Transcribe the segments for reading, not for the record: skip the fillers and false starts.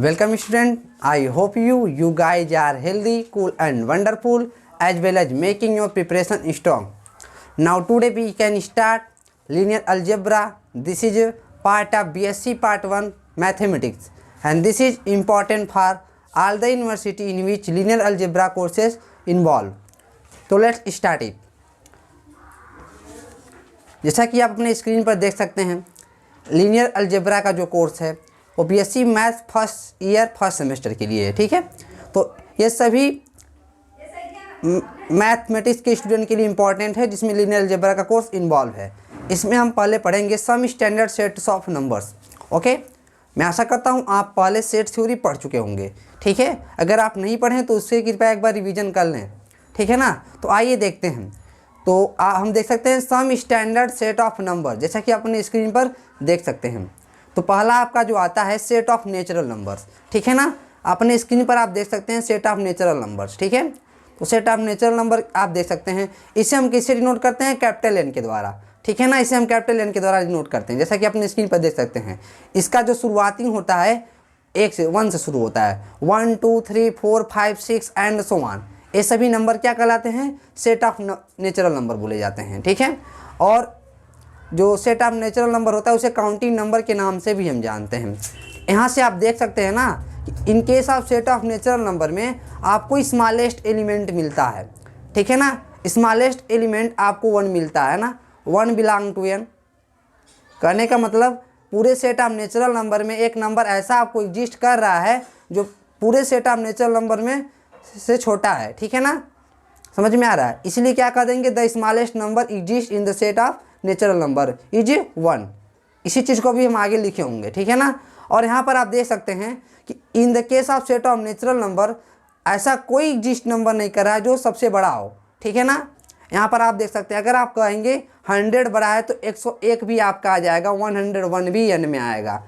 Welcome student, I hope you guys are healthy, cool and wonderful as well as making your preparation strong. Now today we can start linear algebra. This is a part of BSc part 1 mathematics and this is important for all the university in which linear algebra courses involve. तो let's start it. जैसा कि आप अपने screen पर देख सकते हैं, linear algebra का जो कोर्स है वो BSc maths first year first semester के लिए है। ठीक है, तो ये सभी मैथमेटिक्स के स्टूडेंट के लिए इम्पॉर्टेंट है जिसमें लीनियर अलजेब्रा का कोर्स इन्वॉल्व है। इसमें हम पहले पढ़ेंगे some standard sets of numbers. Okay, मैं आशा करता हूँ आप पहले सेट थ्योरी पढ़ चुके होंगे। ठीक है, अगर आप नहीं पढ़ें तो उससे कृपया एक बार रिवीजन कर लें। ठीक है ना, तो आइए देखते हैं। तो हम देख सकते हैं some standard set of number, जैसा कि आप अपने स्क्रीन पर देख सकते हैं। तो पहला आपका जो आता है सेट ऑफ नेचुरल नंबर्स। ठीक है ना, अपने स्क्रीन पर आप देख सकते हैं सेट ऑफ नेचुरल नंबर्स। ठीक है, तो सेट ऑफ नेचुरल नंबर आप देख सकते हैं, इसे हम किससे डिनोट करते हैं? कैपिटल एन के द्वारा। ठीक है ना, इसे हम कैपिटल एन के द्वारा डिनोट करते हैं, जैसा कि अपने स्क्रीन पर देख सकते हैं। इसका जो शुरुआती होता है 1 से शुरू होता है, 1 2 3 4 5 6 एंड सो ऑन। ये सभी नंबर क्या कहलाते हैं? सेट ऑफ नेचुरल नंबर बोले जाते हैं। ठीक है, और जो सेट ऑफ नेचुरल नंबर होता है उसे काउंटिंग नंबर के नाम से भी हम जानते हैं। यहाँ से आप देख सकते हैं ना कि इन case of set of natural number में आपको स्मॉलेस्ट एलिमेंट मिलता है। ठीक है ना, स्मॉलेस्ट एलिमेंट आपको 1 मिलता है ना, 1 बिलोंग टू n। कहने का मतलब पूरे सेट ऑफ नेचुरल नंबर में एक नंबर ऐसा आपको एग्जिस्ट कर रहा है जो पूरे सेट ऑफ नेचुरल नंबर में से छोटा है। ठीक है ना, समझ में आ रहा है? इसलिए क्या कह देंगे? The smallest number exist in the set of natural number is 1। इसी चीज़ को भी हम आगे लिखे होंगे। ठीक है ना, और यहाँ पर आप देख सकते हैं कि इन the case of set of natural number ऐसा कोई एग्जिस्ट नंबर नहीं कर रहा है जो सबसे बड़ा हो। ठीक है ना, यहाँ पर आप देख सकते हैं अगर आप कहेंगे 100 बड़ा है तो 101 भी आपका आ जाएगा, 101 भी n में आएगा।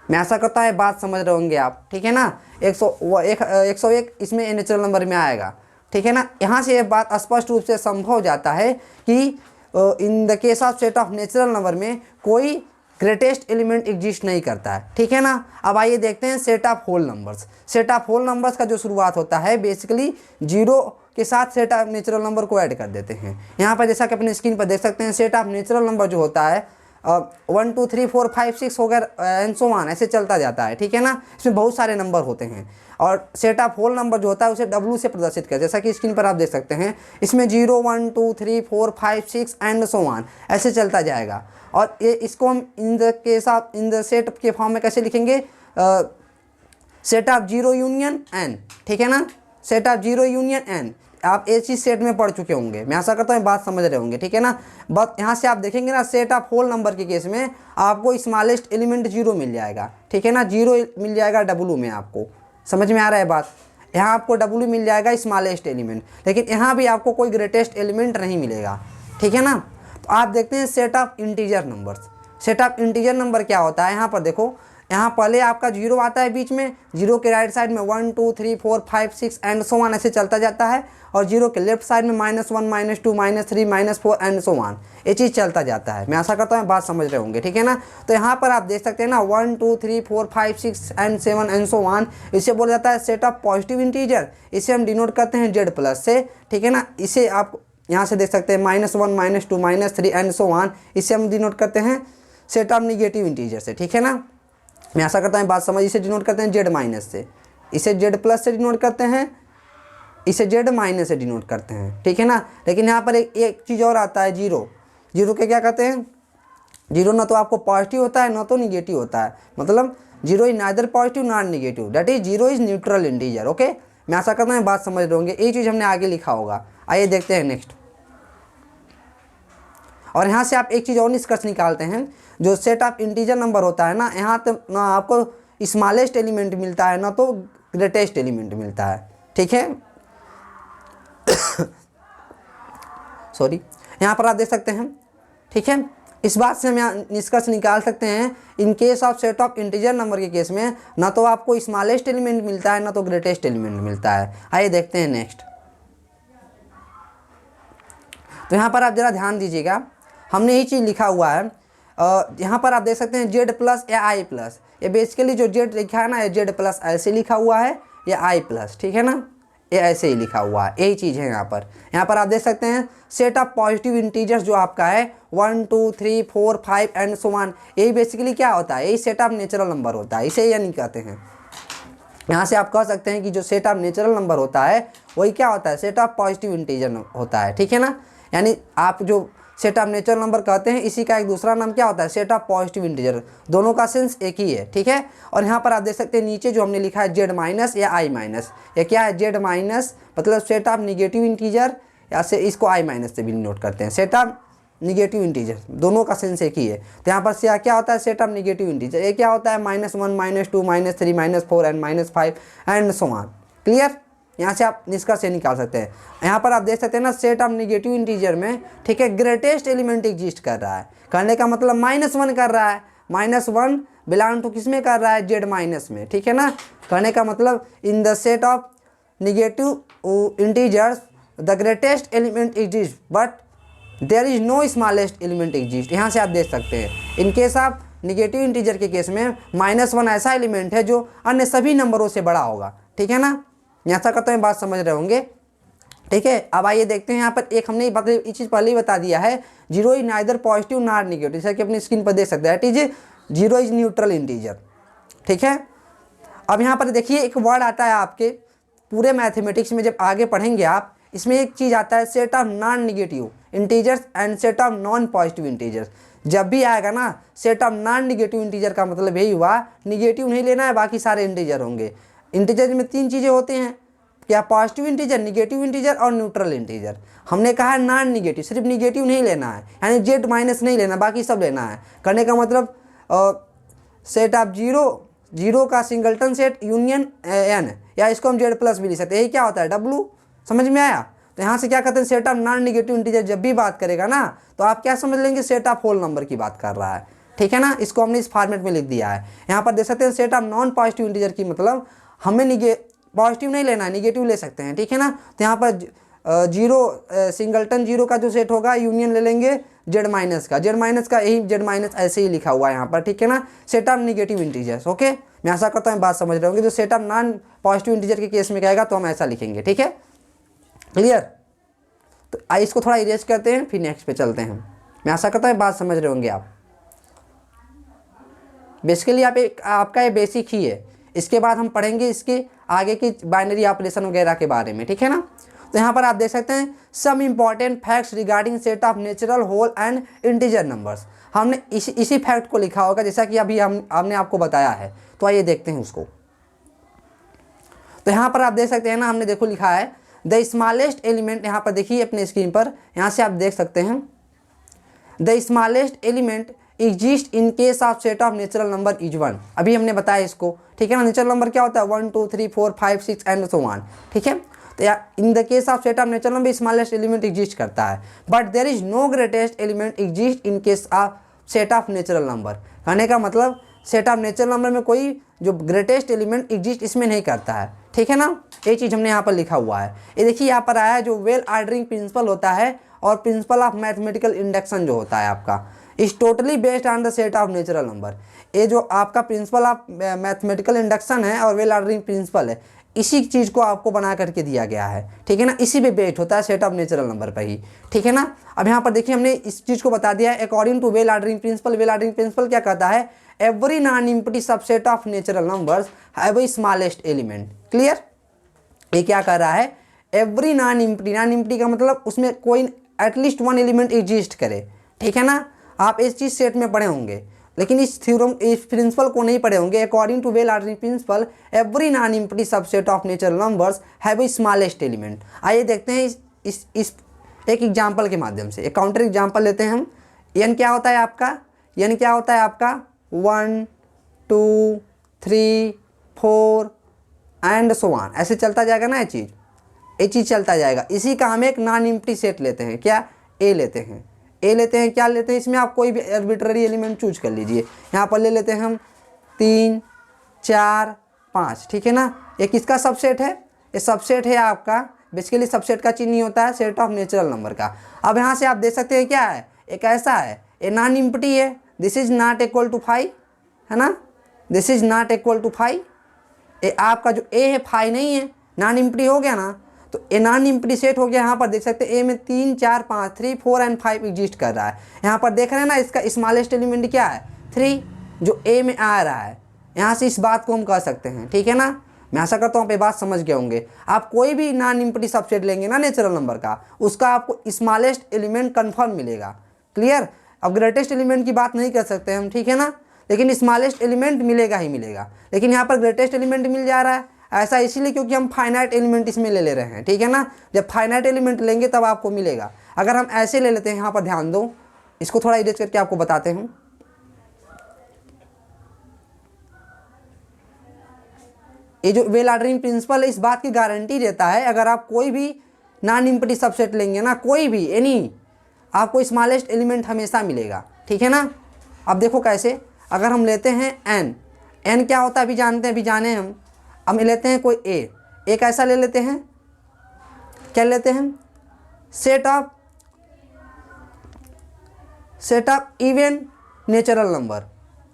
मैं आशा करता है बात समझ रहे होंगे आप। ठीक है ना, 101 इसमें नेचुरल नंबर में आएगा। ठीक है ना, यहाँ से ये बात स्पष्ट रूप से संभव हो जाता है कि इन the case of set of natural number में कोई ग्रेटेस्ट एलिमेंट एग्जिस्ट नहीं करता है। ठीक है ना, अब आइए देखते हैं set of whole numbers. Set of whole numbers का जो शुरुआत होता है बेसिकली 0 के साथ सेट ऑफ नेचुरल नंबर को ऐड कर देते हैं। यहाँ पर जैसा कि अपने स्क्रीन पर देख सकते हैं सेट ऑफ नेचुरल नंबर जो होता है 1 2 3 4 5 6 हो गया एंड सो ऑन, ऐसे चलता जाता है। ठीक है ना, इसमें बहुत सारे नंबर होते हैं और सेट ऑफ होल नंबर जो होता है उसे W से प्रदर्शित कर, जैसा कि स्क्रीन पर आप देख सकते हैं। इसमें 0 1 2 3 4 5 6 एंड सो ऑन ऐसे चलता जाएगा। और ये इसको हम इन the case of in the set के फॉर्म में कैसे लिखेंगे? Set of 0 union n। ठीक है ना, सेट ऑफ 0 यूनियन n आप एक चीज सेट में पढ़ चुके होंगे, मैं आशा करता हूँ बात समझ रहे होंगे। ठीक है ना, बस यहाँ से आप देखेंगे ना सेट ऑफ होल नंबर के केस में आपको स्मॉलेस्ट एलिमेंट 0 मिल जाएगा। ठीक है ना, 0 मिल जाएगा W में। आपको समझ में आ रहा है बात? यहाँ आपको W मिल जाएगा स्मॉलेस्ट एलिमेंट, लेकिन यहाँ भी आपको कोई ग्रेटेस्ट एलिमेंट नहीं मिलेगा। ठीक है ना, तो आप देखते हैं set of integer numbers. Set of integer number क्या होता है? यहाँ पर देखो, यहाँ पहले आपका 0 आता है बीच में, 0 के राइट साइड में 1 2 3 4 5 6 एंड सो ऑन ऐसे चलता जाता है, और 0 के लेफ्ट साइड में -1 -2 -3 -4 एंड सो ऑन ये चीज़ चलता जाता है। मैं आशा करता हूँ बात समझ रहे होंगे। ठीक है ना, तो यहाँ पर आप देख सकते हैं ना 1 2 3 4 5 6 एंड 7 एंड सो ऑन, इसे बोला जाता है सेट ऑफ पॉजिटिव इंटीजर। इसे हम डिनोट करते हैं Z+ से। ठीक है ना, इसे आप यहाँ से देख सकते हैं -1 -2 -3 एंड सो ऑन, इसे हम डिनोट करते हैं सेट ऑफ निगेटिव इंटीजर से। ठीक है ना, मैं आशा करता हूँ बात समझ। इसे डिनोट करते हैं Z- से, इसे Z+ से डिनोट करते हैं, इसे Z- से डिनोट करते हैं। ठीक है ना, लेकिन यहाँ पर एक चीज़ और आता है 0। 0 के क्या कहते हैं? 0 ना तो आपको पॉजिटिव होता है ना तो निगेटिव होता है, मतलब 0 is neither positive not negative, that is 0 is neutral integer. Okay, मैं आशा करता हूँ बात समझ रहे होंगे। ये चीज़ हमने आगे लिखा होगा। आइए देखते हैं नेक्स्ट। और यहाँ से आप एक चीज़ और निष्कर्ष निकालते हैं, जो सेट ऑफ इंटीजर नंबर होता है ना, यहाँ तो ना आपको स्मॉलेस्ट एलिमेंट मिलता है ना तो ग्रेटेस्ट एलिमेंट मिलता है। ठीक है, सॉरी, यहाँ पर आप देख सकते हैं। ठीक है, इस बात से हम यहाँ निष्कर्ष निकाल सकते हैं in case of set of integer number के केस में ना तो आपको स्मॉलेस्ट एलिमेंट मिलता है ना तो ग्रेटेस्ट एलिमेंट मिलता है। आइए देखते हैं नेक्स्ट। तो यहाँ पर आप जरा ध्यान दीजिएगा, हमने ये चीज़ लिखा हुआ है। यहाँ पर आप देख सकते हैं Z+ या I+, ये बेसिकली जो जेड लिखा है ना, ये जेड प्लस ऐसे लिखा हुआ है, ये आई प्लस, ठीक है ना, ये ऐसे ही लिखा हुआ है, यही चीज़ है यहाँ पर। यहाँ पर आप देख सकते हैं सेट ऑफ पॉजिटिव इंटीजर्स जो आपका है 1 2 3 4 5 एंड सो ऑन, यही बेसिकली क्या होता है, यही सेट ऑफ नेचुरल नंबर होता है, इसे यानी कहते हैं। यहाँ से आप कह सकते हैं कि जो सेट ऑफ नेचुरल नंबर होता है वही क्या होता है, सेट ऑफ पॉजिटिव इंटीजर होता है, ठीक है ना। यानी आप जो सेट ऑफ नेचुरल नंबर कहते हैं, इसी का एक दूसरा नाम क्या होता है, सेट ऑफ पॉजिटिव इंटीजर, दोनों का सेंस एक ही है, ठीक है। और यहाँ पर आप देख सकते हैं नीचे जो हमने लिखा है जेड माइनस या आई माइनस, ये क्या है, जेड माइनस मतलब सेट ऑफ निगेटिव इंटीजर, या से इसको आई माइनस से भी नोट करते हैं, सेट ऑफ निगेटिव इंटीजर, दोनों का सेंस एक ही है। तो यहाँ पर से क्या होता है, सेट ऑफ निगेटिव इंटीजर, ये क्या होता है, -1 -2 -3 -4 and -5 and so on. Clear, यहाँ से आप निष्कर्ष निकाल सकते हैं। यहाँ पर आप देख सकते हैं ना, सेट ऑफ निगेटिव इंटीजर में, ठीक है, ग्रेटेस्ट एलिमेंट एग्जिस्ट कर रहा है, कहने का मतलब -1 कर रहा है, -1 बिलोंग टू किस में कर रहा है, जेड माइनस में, ठीक है ना। कहने का मतलब in the set of negative integers the greatest element exist but there is no smallest element exist. यहाँ से आप देख सकते हैं in case of negative integer के केस में -1 ऐसा एलिमेंट है जो अन्य सभी नंबरों से बड़ा होगा, ठीक है ना। यहाँ तक तो बात समझ रहे होंगे, ठीक है। अब आइए देखते हैं, यहाँ पर एक हमने ये चीज़ पहले ही बता दिया है, zero is neither positive not negative, जैसा कि अपनी स्क्रीन पर देख सकते हैं, that is zero is neutral integer, ठीक है। अब यहाँ पर देखिए एक वर्ड आता है आपके पूरे मैथमेटिक्स में, जब आगे पढ़ेंगे आप, इसमें एक चीज़ आता है set of non negative integers and set of non positive integers. जब भी आएगा ना set of non negative integer का मतलब यही हुआ, निगेटिव नहीं लेना है, बाकी सारे इंटीजर होंगे। इंटीजर में 3 चीज़ें होती हैं, क्या, पॉजिटिव इंटीजर, निगेटिव इंटीजर और न्यूट्रल इंटीजर। हमने कहा है नॉन निगेटिव, सिर्फ निगेटिव नहीं लेना है, यानी जेड माइनस नहीं लेना, बाकी सब लेना है। करने का मतलब सेट ऑफ जीरो का सिंगलटन सेट यूनियन एन, या इसको हम जेड प्लस भी लिख सकते हैं, यही क्या होता है, डब्लू। समझ में आया। तो यहाँ से क्या कहते हैं, set of non negative integer जब भी बात करेगा ना, तो आप क्या समझ लेंगे, सेट ऑफ होल नंबर की बात कर रहा है, ठीक है ना। इसको हमने इस फॉर्मेट में लिख दिया है। यहाँ पर देख सकते हैं set of non positive integer की मतलब हमें पॉजिटिव नहीं लेना है, निगेटिव ले सकते हैं, ठीक है ना। तो यहाँ पर जीरो सिंगलटन जीरो का जो सेट होगा यूनियन ले लेंगे जेड माइनस का, यही जेड माइनस ऐसे ही लिखा हुआ है यहाँ पर, ठीक है ना। Set of negative integers, okay. मैं आशा करता हूँ बात समझ रहे होंगे। जो set of non positive integer के केस में कहेगा तो हम ऐसा लिखेंगे, ठीक है, क्लियर। तो आइए इसको थोड़ा इरेज करते हैं, फिर नेक्स्ट पे चलते हैं। मैं आशा करता हूँ बात समझ रहे होंगे आप। बेसिकली आपका ये बेसिक ही है, इसके बाद हम पढ़ेंगे इसके आगे की बाइनरी ऑपरेशन वगैरह के बारे में, ठीक है ना। तो यहाँ पर आप देख सकते हैं some important facts regarding set of natural whole and integer numbers. हमने इसी फैक्ट को लिखा होगा जैसा कि अभी हमने आपको बताया है। तो आइए देखते हैं उसको। तो यहाँ पर आप देख सकते हैं ना, हमने देखो लिखा है द स्मॉलेस्ट एलिमेंट, यहाँ पर देखिए अपने स्क्रीन पर, यहाँ से आप देख सकते हैं the smallest element exist in case of set of natural number is 1। अभी हमने बताया इसको, ठीक है ना। नेचुरल नंबर क्या होता है, 1 2 3 4 5 6 एंड सो ऑन, ठीक है। तो in the case of set of natural number smallest element exist करता है, but there is no greatest element exist in case of set of natural number. कहने का मतलब सेट ऑफ नेचुरल नंबर में कोई जो ग्रेटेस्ट एलिमेंट एग्जिस्ट इसमें नहीं करता है, ठीक है ना। ये चीज़ हमने यहाँ पर लिखा हुआ है। ये देखिए यहाँ पर आया है जो वेल ऑर्डरिंग प्रिंसिपल होता है और प्रिंसिपल ऑफ मैथमेटिकल इंडक्शन जो होता है आपका, is totally based on the set of natural number. ये जो आपका प्रिंसिपल ऑफ मैथमेटिकल इंडक्शन है और वेल ऑर्डरिंग प्रिंसिपल है, इसी चीज़ को आपको बना करके दिया गया है, ठीक है ना। इसी पे बेस्ड होता है सेट ऑफ नेचुरल नंबर पर ही, ठीक है ना। अब यहाँ पर देखिए हमने इस चीज़ को बता दिया है according to well ordering principle. Well ordering principle क्या कहता है, every non empty subset of natural numbers have a smallest element. Clear, ये क्या कर रहा है, एवरी नॉन एम्प्टी का मतलब उसमें कोई एटलीस्ट 1 एलिमेंट एग्जिस्ट करे, ठीक है ना। आप इस चीज़ सेट में पढ़े होंगे, लेकिन इस प्रिंसिपल को नहीं पढ़े होंगे। According to well ordering principle every non empty subset of natural numbers have a smallest element. आइए देखते हैं इस एक एग्जाम्पल के माध्यम से, एक काउंटर एग्जाम्पल लेते हैं हम। एन क्या होता है आपका, 1 2 3 4 एंड सो ऑन, ऐसे चलता जाएगा ना। ये चीज़ चलता जाएगा। इसी का हम एक नॉन एम्प्टी सेट लेते हैं, क्या, ए लेते हैं। क्या लेते हैं, इसमें आप कोई भी आर्बिट्ररी एलिमेंट चूज कर लीजिए। यहाँ पर ले लेते हैं हम 3 4 5, ठीक है ना। ये किसका सबसेट है, ये सबसेट है आपका, बेसिकली सबसेट का चिन्ह नहीं होता है, सेट ऑफ नेचुरल नंबर का। अब यहाँ से आप देख सकते हैं क्या है, एक ऐसा है, ये नॉन एम्प्टी है, this is not equal to 5, है ना। This is not equal to 5। आपका जो ए है 5 नहीं है, नॉन एम्प्टी हो गया ना, तो ए नॉन एम्प्टी सेट हो गया। यहाँ पर देख सकते हैं ए में 3 4 5 3 4 एंड 5 एग्जिस्ट कर रहा है। यहाँ पर देख रहे हैं ना, इसका स्मॉलेस्ट एलिमेंट क्या है 3, जो ए में आ रहा है। यहाँ से इस बात को हम कह सकते हैं, ठीक है ना। मैं आशा करता हूँ आप ये बात समझ गए होंगे। आप कोई भी नॉन एम्प्टी सबसेट लेंगे ना नेचुरल नंबर का, उसका आपको स्मॉलेस्ट एलिमेंट कन्फर्म मिलेगा। क्लियर। अब ग्रेटेस्ट एलिमेंट की बात नहीं कर सकते हम, ठीक है ना, लेकिन स्मॉलेस्ट एलिमेंट मिलेगा ही मिलेगा। लेकिन यहाँ पर ग्रेटेस्ट एलिमेंट मिल जा रहा है, ऐसा इसीलिए क्योंकि हम फाइनाइट एलिमेंट इसमें ले रहे हैं, ठीक है ना। जब फाइनाइट एलिमेंट लेंगे तब आपको मिलेगा। अगर हम ऐसे ले लेते हैं, यहाँ पर ध्यान दो, इसको थोड़ा इरेज करके आपको बताते हूँ। ये जो वेल ऑर्डरिंग प्रिंसिपल है इस बात की गारंटी देता है, अगर आप कोई भी नॉन एम्प्टी सबसेट लेंगे ना, कोई भी एनी, आपको स्मॉलेस्ट एलिमेंट हमेशा मिलेगा, ठीक है ना। अब देखो कैसे, अगर हम लेते हैं एन, एन क्या होता है अभी जानते हैं, अभी जाने हम लेते हैं कोई ए, एक ऐसा ले लेते हैं, क्या लेते हैं, set of even natural number.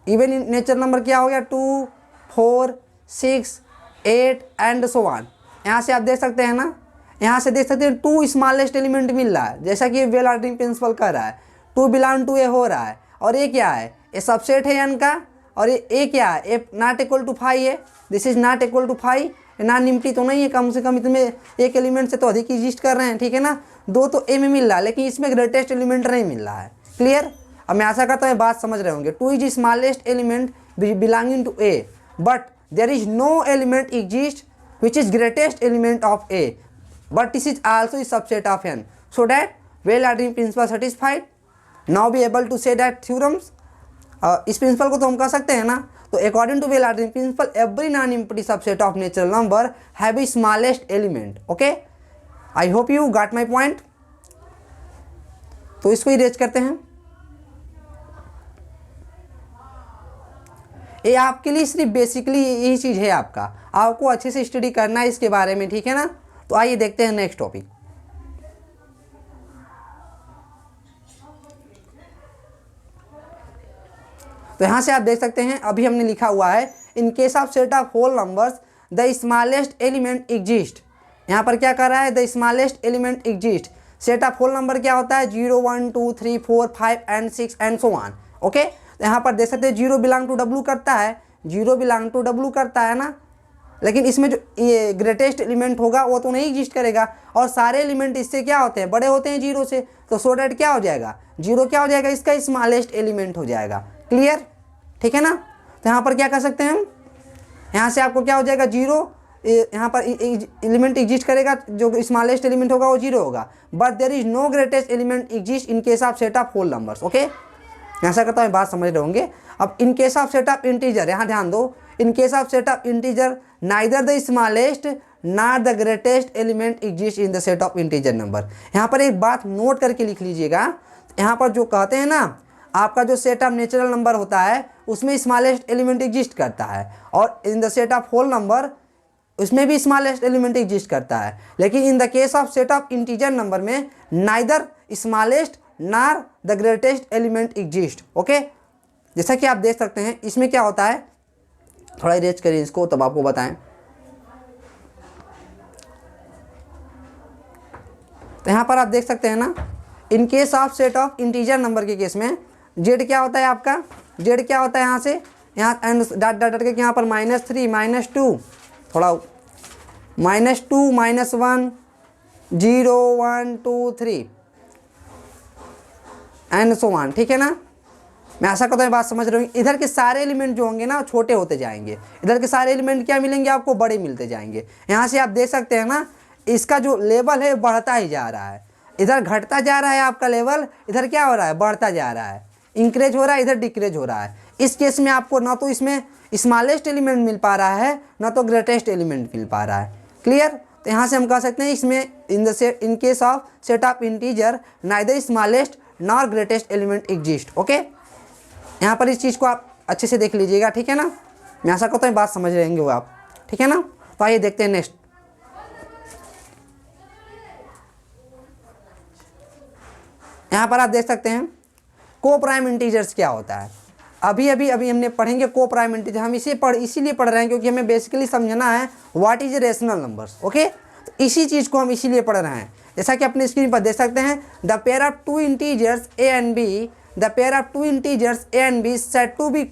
Even natural number क्या हो गया 2 4 6 8 एंड सो ऑन। यहाँ से आप देख सकते हैं ना, यहाँ से देख सकते हैं 2 स्मॉलेस्ट एलिमेंट मिल रहा है, जैसा कि वेल ऑर्डरिंग प्रिंसिपल कर रहा है। 2 बिलोंग टू ए हो रहा है, और ये क्या है, ये सबसेट है एन का, और ये क्या है, ए नॉट इक्वल टू 5 है, this is not equal to 5। Non empty तो नहीं है, कम से कम इसमें एक एलिमेंट से तो अधिक एग्जिस्ट कर रहे हैं, ठीक है ना। 2 तो ए में मिल रहा है, लेकिन इसमें ग्रेटेस्ट एलिमेंट नहीं मिल रहा है। क्लियर। अब मैं आशा करता हूँ बात समझ रहे होंगे। 2 is smallest element belonging to A, but there is no element exist which is greatest element of A, but this is also a subset of N, so that well ordering principle satisfied. Now be able to say that theorems, इस principle को तो हम कह सकते हैं ना। तो according to well ordering principle every non empty subset of natural number have a smallest element. Okay, I hope you got my point. तो इसको इरेज करते हैं। ये आपके लिए सिर्फ बेसिकली यही चीज़ है, आपको अच्छे से स्टडी करना है इसके बारे में, ठीक है ना। तो आइए देखते हैं नेक्स्ट टॉपिक। तो यहाँ से आप देख सकते हैं, अभी हमने लिखा हुआ है in case of set of whole numbers the smallest element exist. यहाँ पर क्या कर रहा है, the smallest element exist. Set of whole number क्या होता है, 0 1 2 3 4 5 and 6 and so on. Okay, यहाँ पर देख सकते हैं 0 बिलोंग टू W करता है, 0 बिलोंग टू W करता है ना, लेकिन इसमें जो ये ग्रेटेस्ट एलिमेंट होगा वो तो नहीं एग्जिस्ट करेगा। और सारे एलिमेंट इससे क्या होते हैं, बड़े होते हैं 0 से, तो सो डैट क्या हो जाएगा, 0 क्या हो जाएगा, इसका स्मॉलेस्ट एलिमेंट हो जाएगा। क्लियर, ठीक है ना। तो यहाँ पर क्या कर सकते हैं हम, यहाँ से आपको क्या हो जाएगा 0, यहाँ पर एलिमेंट एग्जिस्ट करेगा, जो स्मॉलेस्ट एलिमेंट होगा वो 0 होगा, but there is no greatest element exist in case of set of whole numbers. Okay, ऐसा करता हूँ बात समझ रहे होंगे। अब in case of set of integer, यहाँ ध्यान दो, in case of set of integer neither the smallest not the greatest element exist in the set of integer number. यहाँ पर एक बात नोट करके लिख लीजिएगा, यहाँ पर जो कहते हैं ना, आपका जो सेट ऑफ नेचुरल नंबर होता है उसमें स्मॉलेस्ट एलिमेंट एग्जिस्ट करता है, और in the set of whole number उसमें भी स्मॉलेस्ट एलिमेंट एग्जिस्ट करता है। लेकिन in the case of set of integer number में neither smallest nor the greatest element exist. Okay, जैसा कि आप देख सकते हैं इसमें क्या होता है, थोड़ा इरेज करिए इसको तब आपको बताएं। तो यहाँ पर आप देख सकते हैं ना, इन case of set of integer number के केस में जेड क्या होता है आपका, जेड क्या होता है, यहाँ से यहाँ एंड डॉट डॉट डॉट के यहाँ पर -3 -2, थोड़ा -2 -1 0 1 2 3 एंड सो ऑन, ठीक है ना। मैं आशा करता हूँ बात समझ रहे हो। इधर के सारे एलिमेंट जो होंगे ना छोटे होते जाएंगे, इधर के सारे एलिमेंट क्या मिलेंगे आपको, बड़े मिलते जाएंगे। यहाँ से आप देख सकते हैं ना, इसका जो लेवल है बढ़ता ही जा रहा है, इधर घटता जा रहा है आपका लेवल, इधर क्या हो रहा है, बढ़ता जा रहा है, इंक्रेज हो रहा है, इधर डिक्रेज हो रहा है। इस केस में आपको ना तो इसमें स्मॉलेस्ट एलिमेंट मिल पा रहा है, ना तो ग्रेटेस्ट एलिमेंट मिल पा रहा है। क्लियर। तो यहाँ से हम कह सकते हैं इसमें इन case of set of integer neither smallest nor greatest element exist. Okay, यहाँ पर इस चीज़ को आप अच्छे से देख लीजिएगा, ठीक है ना। मैं आशा करता हूँ बात समझ रहेंगे वो आप, ठीक है ना। तो आइए देखते हैं नेक्स्ट। यहाँ पर आप देख सकते हैं को प्राइम इंटीजर्स क्या होता है। अभी अभी अभी हमने पढ़ेंगे को प्राइम इंटीजर। हम इसीलिए पढ़ रहे हैं क्योंकि हमें बेसिकली समझना है what is rational numbers. Okay, तो इसी चीज़ को हम इसीलिए पढ़ रहे हैं। जैसा कि अपने स्क्रीन पर देख सकते हैं, the pair of two integers a and b, the pair of two integers a and b said to be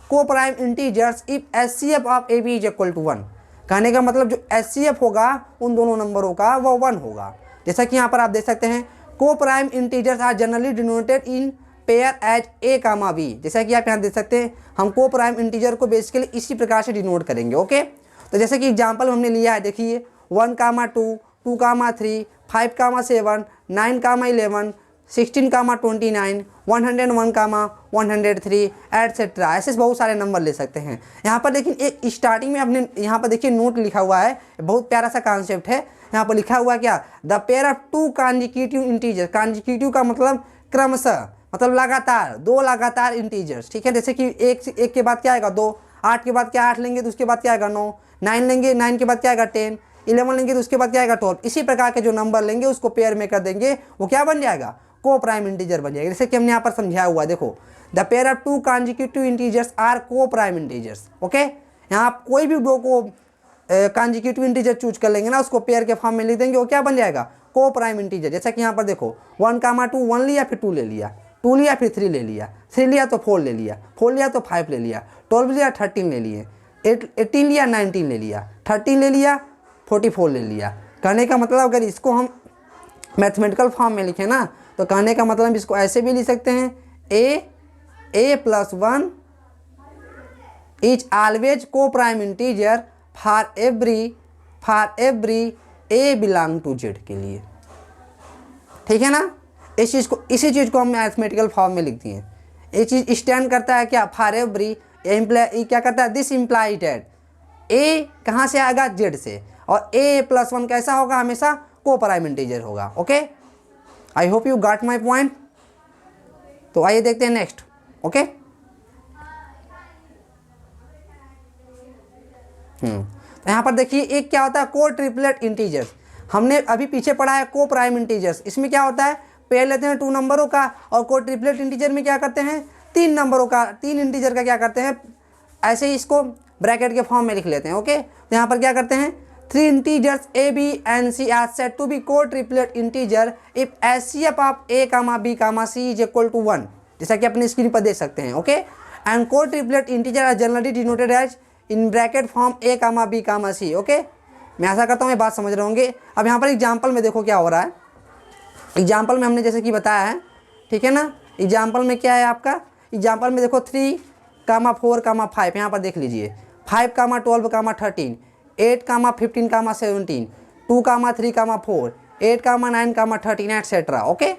coprime integers if HCF of a b is equal to 1। कहने का मतलब जो HCF होगा उन दोनों नंबरों का वो 1 होगा। जैसा कि यहाँ पर आप देख सकते हैं, coprime integers are generally denoted in pair as A comma B. जैसा कि आप यहाँ देख सकते हैं, हम को प्राइम इंटीजर को बेसिकली इसी प्रकार से डिनोट करेंगे। ओके, तो जैसे कि एग्जांपल हमने लिया है, देखिए 1, 2, 2, 3, 5, 7, 9, 11, 16, 29, 101, 103 एटसेट्रा। ऐसे बहुत सारे नंबर ले सकते हैं। यहाँ पर लेकिन एक स्टार्टिंग में हमने यहाँ पर देखिए नोट लिखा हुआ है, बहुत प्यारा सा कॉन्सेप्ट है। यहाँ पर लिखा हुआ है क्या, the pair of two consecutive integer. Consecutive का मतलब क्रमशः, मतलब लगातार, दो लगातार इंटीजर्स। ठीक है, जैसे कि एक के बाद क्या आएगा 2, 8 के बाद क्या 8 लेंगे तो उसके बाद क्या आएगा 9, 9 लेंगे 9 के बाद क्या आएगा 10, 11 लेंगे तो उसके बाद क्या आएगा 12। इसी प्रकार के जो नंबर लेंगे उसको पेयर में कर देंगे, वो क्या बन जाएगा, को प्राइम इंटीजर बन जाएगा। जैसे कि हमने यहाँ पर समझाया हुआ है, देखो the pair of two consecutive integers are coprime integers. Okay, यहाँ आप कोई भी दो को कॉन्जिक्यूटिव इंटीजर चूज कर लेंगे ना, उसको पेयर के फॉर्म में लिख देंगे, वो क्या बन जाएगा, को प्राइम इंटीजर। जैसा कि यहाँ पर देखो 1, 2, 1 लिया, फिर 2 ले लिया, 2 लिया, फिर 3 ले लिया, 3 लिया तो 4 ले लिया, 4 लिया तो 5 ले लिया, 12 लिया 13 ले लिए, 18 लिया 19 ले लिया, 13 ले लिया 44 ले लिया। कहने का मतलब अगर इसको हम मैथमेटिकल फॉर्म में लिखें ना, तो कहने का मतलब इसको ऐसे भी लिख सकते हैं, a + 1 is always coprime integer for every a belong to z के लिए। ठीक है ना, इसी चीज़ को हम मैथमेटिकल फॉर्म में लिखती हैं। ये चीज़ स्टैंड करता है क्या, फॉर एवरी, क्या करता है, दिस इम्प्लाई डेट a कहाँ से आएगा, z से, और a + 1 कैसा होगा, हमेशा को प्राइम इंटीजर होगा। Okay, I hope you got my point. तो आइए देखते हैं नेक्स्ट। ओके, तो यहाँ पर देखिए एक क्या होता है, को ट्रिपलेट इंटीजर्स। हमने अभी पीछे पढ़ा है को प्राइम इंटीजर्स। इसमें क्या होता है, पेयर लेते हैं 2 नंबरों का, और को ट्रिपलेट इंटीजर में क्या करते हैं, 3 नंबरों का, 3 इंटीजर का क्या करते हैं, ऐसे ही इसको ब्रैकेट के फॉर्म में लिख लेते हैं। ओके, तो यहाँ पर क्या करते हैं, 3 integers a, b and c are said to be co-triplet integer if HCF of a, b, c is equal to 1। जैसा कि अपनी स्क्रीन पर देख सकते हैं। Okay, and co-triplet integer are generally denoted as in bracket form a, b, c। Okay, मैं आशा करता हूँ ये बात समझ रहे होंगे। अब यहाँ पर एग्जाम्पल में देखो क्या हो रहा है। एग्जाम्पल में हमने जैसे कि बताया है, ठीक है ना, एग्जाम्पल में क्या है आपका, एग्जाम्पल में देखो 3, 4, 5, यहाँ पर देख लीजिए 5, 12, 13, 8, 15, 17, 2, 3, 4, 8, 9, 13 एटसेट्रा। ओके,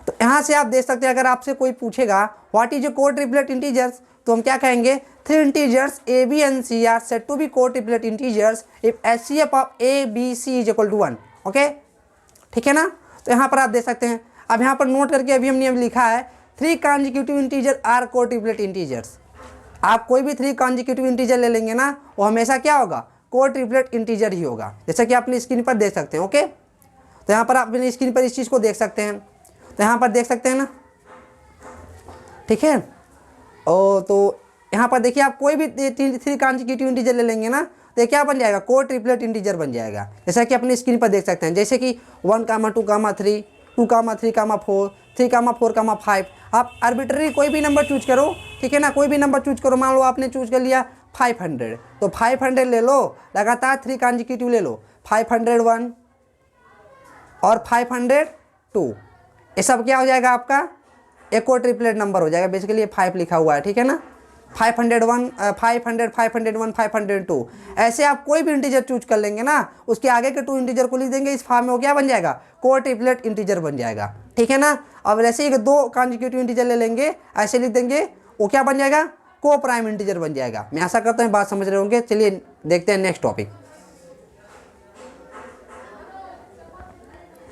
तो यहाँ से आप देख सकते हैं, अगर आपसे कोई पूछेगा what is co triplet integers, तो हम क्या कहेंगे, 3 integers a, b and c are said to be co triplet integers if HCF of a, b, c is equal to 1। Okay, ठीक है ना, तो यहाँ पर आप देख सकते हैं। अब यहाँ पर नोट करके अभी हमने लिखा है 3 कॉन्जिक्यूटिव इंटीजर आर को ट्रिपलेट इंटीजर्स। आप कोई भी 3 कॉन्जिक्यूटिव इंटीजर ले लेंगे ना, वो हमेशा क्या होगा, को ट्रिपलेट इंटीजर ही होगा, जैसा कि आप अपनी स्क्रीन पर देख सकते हैं। ओके, तो यहाँ पर आप अपनी स्क्रीन पर इस चीज़ को देख सकते हैं, तो यहाँ पर देख सकते हैं ना, ठीक है। और तो यहाँ पर देखिए आप कोई भी 3 कॉन्जिक्यूटिव इंटीजर ले लेंगे ना, तो ये क्या बन जाएगा, को ट्रिपलेट इंटीजर बन जाएगा, जैसा कि अपनी स्क्रीन पर देख सकते हैं। जैसे कि 1, 2, 3, 2, 3, 4, 3, 4, 5। आप आर्बिट्ररी कोई भी नंबर चूज करो, ठीक है ना, कोई भी नंबर चूज करो। मान लो आपने चूज कर लिया 500, तो 500 ले लो, लगातार 3 कॉन्जिक्यूटिव ले लो, 501 और 502। ये सब क्या हो जाएगा आपका, एक को ट्रिपलेट नंबर हो जाएगा। बेसिकली ये 5 लिखा हुआ है, ठीक है ना, 501, 500, 501, 502। ऐसे आप कोई भी इंटीजर चूज कर लेंगे ना, उसके आगे के 2 इंटीजर को लिख देंगे इस फॉर्म में, वो क्या बन जाएगा, को ट्रिपलेट इंटीजर बन जाएगा। ठीक है ना, अब ऐसे ही 2 कॉन्जिक्यूटिव इंटीजर ले लेंगे, ऐसे लिख देंगे, वो क्या बन जाएगा, को प्राइम इंटीजर बन जाएगा। मैं आशा करता हूँ बात समझ रहे होंगे। चलिए देखते हैं नेक्स्ट टॉपिक।